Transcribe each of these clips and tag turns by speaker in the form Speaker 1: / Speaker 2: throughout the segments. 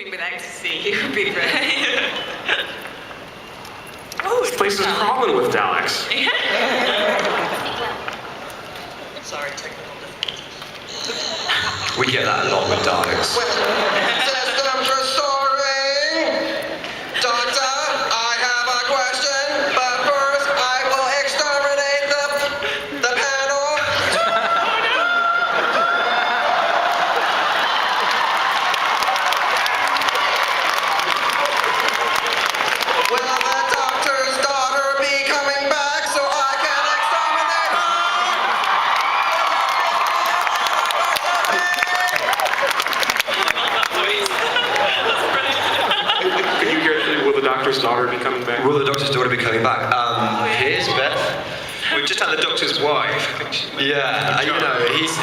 Speaker 1: sleeping with ecstasy, he would be great. Oh,
Speaker 2: This place is crawling with Daleks.
Speaker 3: Sorry, technical difficulties.
Speaker 4: We get that a lot with Daleks.
Speaker 5: Systems restoring. Doctor, I have a question, but first I will exterminate the panel. Will the doctor's daughter be coming back so I can exterminate
Speaker 2: Can you hear, will the doctor's daughter be coming back?
Speaker 4: Will the Doctor's daughter be coming back? Here's Beth.
Speaker 6: We've just had the Doctor's wife.
Speaker 4: Yeah, you know, he's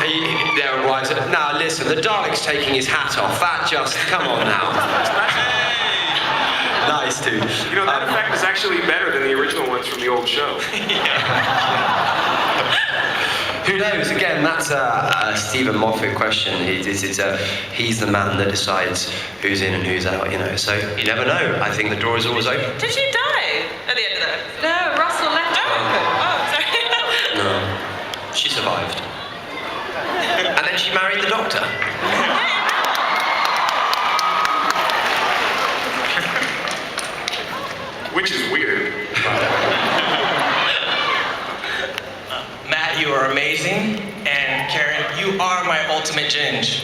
Speaker 4: there and right. Now listen, the Dalek's taking his hat off. That just, come on now. Nice, dude.
Speaker 2: You know, that effect is actually better than the original ones from the old show.
Speaker 4: Who knows? Again, that's a Stephen Moffat question. He's the man that decides who's in and who's out, you know. So you never know. I think the door is always open.
Speaker 1: Did she die at the end of that? No, Russell left. Oh, sorry.
Speaker 4: No, she survived. And then she married the Doctor.
Speaker 2: Which is weird.
Speaker 3: Matt, you are amazing, and Karen, you are my ultimate Ginge.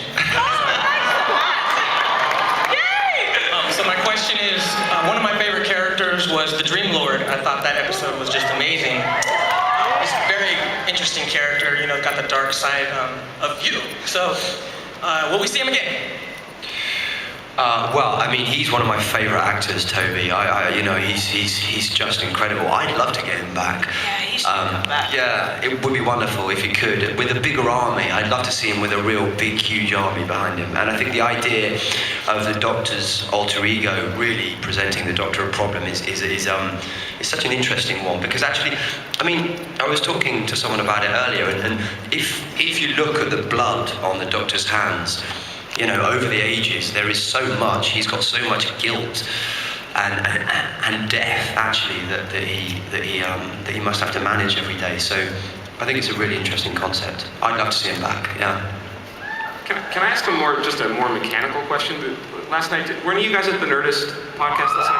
Speaker 3: So my question is, one of my favorite characters was the Dream Lord. I thought that episode was just amazing. He's a very interesting character, you know, got the dark side of you. So, will we see him again?
Speaker 4: Well, I mean, he's one of my favourite actors, Toby. You know, he's just incredible. I'd love to get him back.
Speaker 1: Yeah, he should come back.
Speaker 4: Yeah, it would be wonderful if he could. With a bigger army, I'd love to see him with a real big, huge army behind him. And I think the idea of the Doctor's alter ego really presenting the Doctor a problem is such an interesting one. Because actually, I mean, I was talking to someone about it earlier, and if you look at the blood on the Doctor's hands, you know, over the ages, there is so much. He's got so much guilt and death, actually, that he must have to manage every day. So, I think it's a really interesting concept. I'd love to see him back. Yeah.
Speaker 2: Can I ask just a more mechanical question? Last night, weren't you guys at the Nerdist podcast last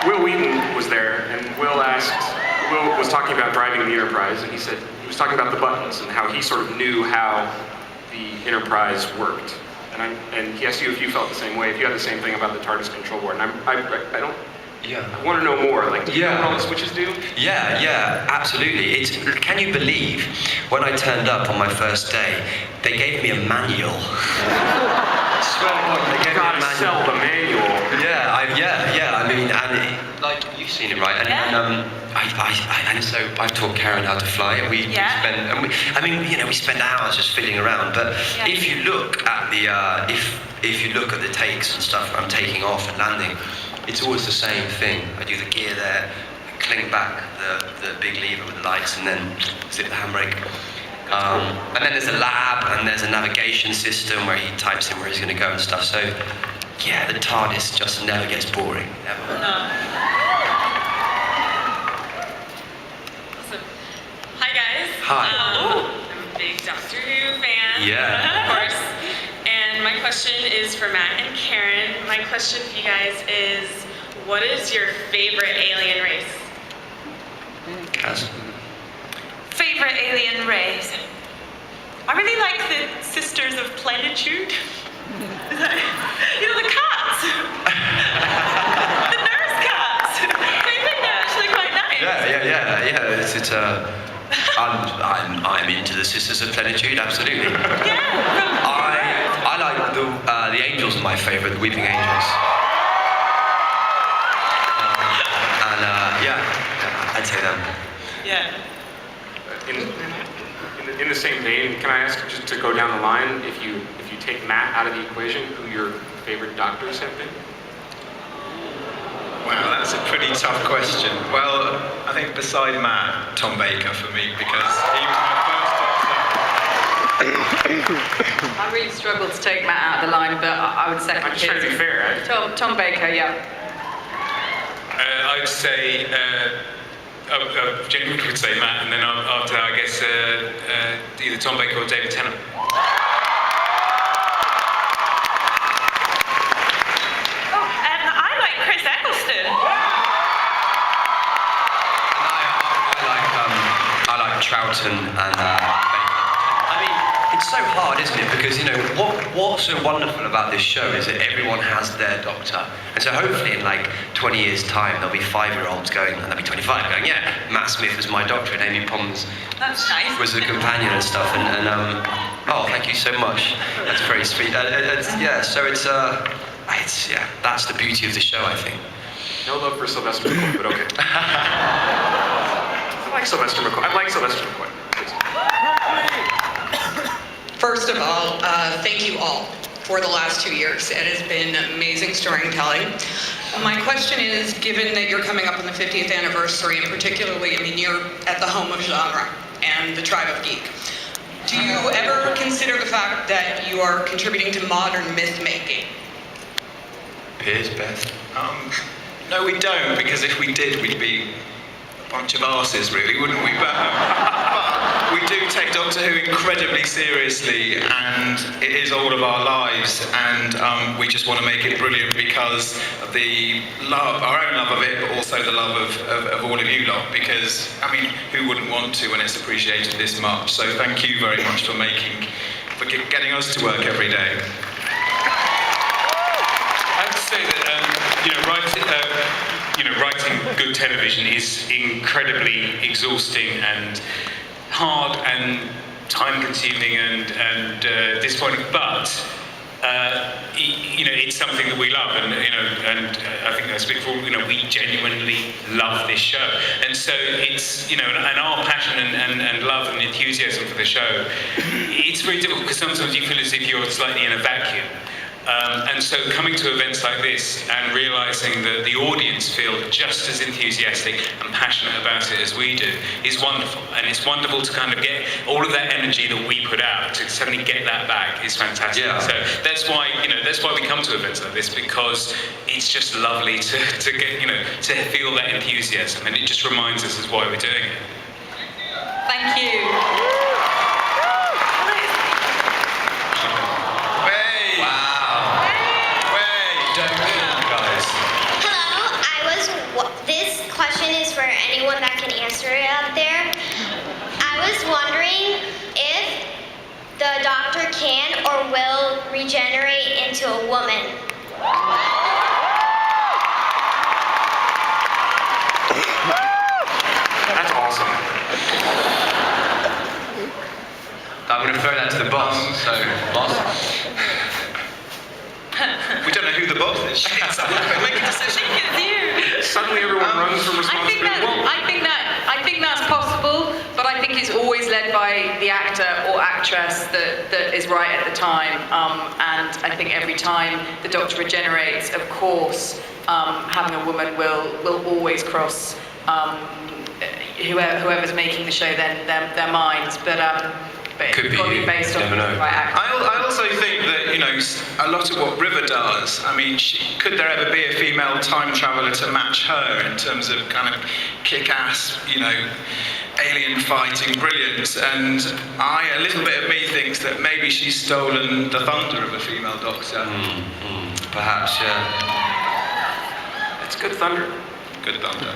Speaker 2: night? Will Wheaton was there, and Will was talking about driving the Enterprise, and he was talking about the buttons and how he sort of knew how the Enterprise worked. And he asked you if you felt the same way, if you had the same thing about the TARDIS control board. And I want to know more. Like, do you know what all the switches do?
Speaker 4: Yeah, absolutely. Can you believe when I turned up on my first day, they gave me a manual. I swear to God, they gave me a manual.
Speaker 2: Sell the manual.
Speaker 4: Yeah. I mean, like you've seen it, right? And so I've taught Karen how to fly. We spend hours just fiddling around. But if you look at if you look at the takes and stuff, I'm taking off and landing. It's always the same thing. I do the gear there, I clink back the big lever with the lights, and then zip the handbrake. And then there's a lab, and there's a navigation system where he types in where he's going to go and stuff. So, yeah, the TARDIS just never gets boring, ever.
Speaker 1: Awesome. Hi, guys.
Speaker 4: Hi.
Speaker 1: I'm a big Doctor Who fan.
Speaker 4: Yeah.
Speaker 1: Of course. And my question is for Matt and Karen. My question for you guys is, what is your favorite alien race?
Speaker 4: Kaz.
Speaker 1: Favorite alien race? I really like the Sisters of Plenitude. You know, the cats. The nurse cats. I think they're actually quite nice.
Speaker 4: Yeah. I'm into the Sisters of Plenitude, absolutely.
Speaker 1: Yeah.
Speaker 4: I like the Angels are my favourite, the Weeping Angels. I'd say them.
Speaker 1: Yeah.
Speaker 2: In the same vein, can I ask, just to go down the line, if you take Matt out of the equation, who your favorite Doctors have been?
Speaker 6: Wow, that's a pretty tough question. Well, I think beside Matt, Tom Baker for me, because he was my first Doctor.
Speaker 7: I really struggled to take Matt out of the line, but I would second
Speaker 2: I'm just trying to be
Speaker 7: his.
Speaker 2: fair.
Speaker 7: Tom Baker, yeah.
Speaker 8: I'd say, Jamie would say Matt, and then after that, I guess either Tom Baker or David Tennant.
Speaker 1: Oh, and I like Chris Eccleston.
Speaker 4: I like Troughton and Baker. I mean, it's so hard, isn't it? Because, you know, what's so wonderful about this show is that everyone has their doctor. And so hopefully in like 20 years' time, there'll be 5-year-olds going, and they'll be 25 going, yeah, Matt Smith was my doctor and Amy Pond
Speaker 1: That's nice.
Speaker 4: was the companion and stuff. Oh, thank you so much. That's very sweet. That's the beauty of the show, I think.
Speaker 2: No love for Sylvester McCoy, but okay. I like Sylvester McCoy. I like Sylvester McCoy.
Speaker 9: First of all, thank you all for the last 2 years. It has been amazing storytelling. My question is, given that you're coming up on the 50th anniversary, and particularly, I mean, you're at the home of genre and the Tribe of Geek. Do you ever consider the fact that you are contributing to modern myth-making?
Speaker 4: Piers, Beth?
Speaker 6: No, we don't, because if we did, we'd be a bunch of arses, really, wouldn't we? But we do take Doctor Who incredibly seriously, and it is all of our lives, and we just want to make it brilliant because of the love, our own love of it, but also the love of all of you lot, because, I mean, who wouldn't want to when it's appreciated this much? So thank you very much for getting us to work every day.
Speaker 8: I have to say that writing good television is incredibly exhausting and hard and time-consuming and disappointing, but it's something that we love, and I think I speak for we genuinely love this show, and so it's and our passion and love and enthusiasm for the show. It's very difficult because sometimes you feel as if you're slightly in a vacuum. And so coming to events like this and realising that the audience feel just as enthusiastic and passionate about it as we do is wonderful. And it's wonderful to kind of get all of that energy that we put out, to suddenly get that back is fantastic.
Speaker 4: Yeah.
Speaker 8: So that's why we come to events like this, because it's just lovely to get, to feel that enthusiasm, and it just reminds us as why we're doing it.
Speaker 7: Thank you.
Speaker 10: This question is for anyone that can answer it out there. I was wondering if the Doctor can or will regenerate into a woman.
Speaker 2: That's awesome.
Speaker 4: I'm going to throw that to the boss. So, boss?
Speaker 6: We don't know who the boss is. Make a decision.
Speaker 2: Suddenly everyone runs from responsibility.
Speaker 7: I think that's possible, but I think it's always led by the actor or actress that is right at the time. And I think every time the Doctor regenerates, of course, having a woman will always cross whoever's making the show their minds. But
Speaker 4: Could
Speaker 7: it's got to be based on the right actor.
Speaker 6: I also think that a lot of what River does. I mean, could there ever be a female time traveller to match her in terms of kind of kick-ass, alien fighting brilliance? And a little bit of me thinks that maybe she's stolen the thunder of a female Doctor.
Speaker 4: Perhaps, yeah.
Speaker 2: It's good thunder.
Speaker 6: Good thunder.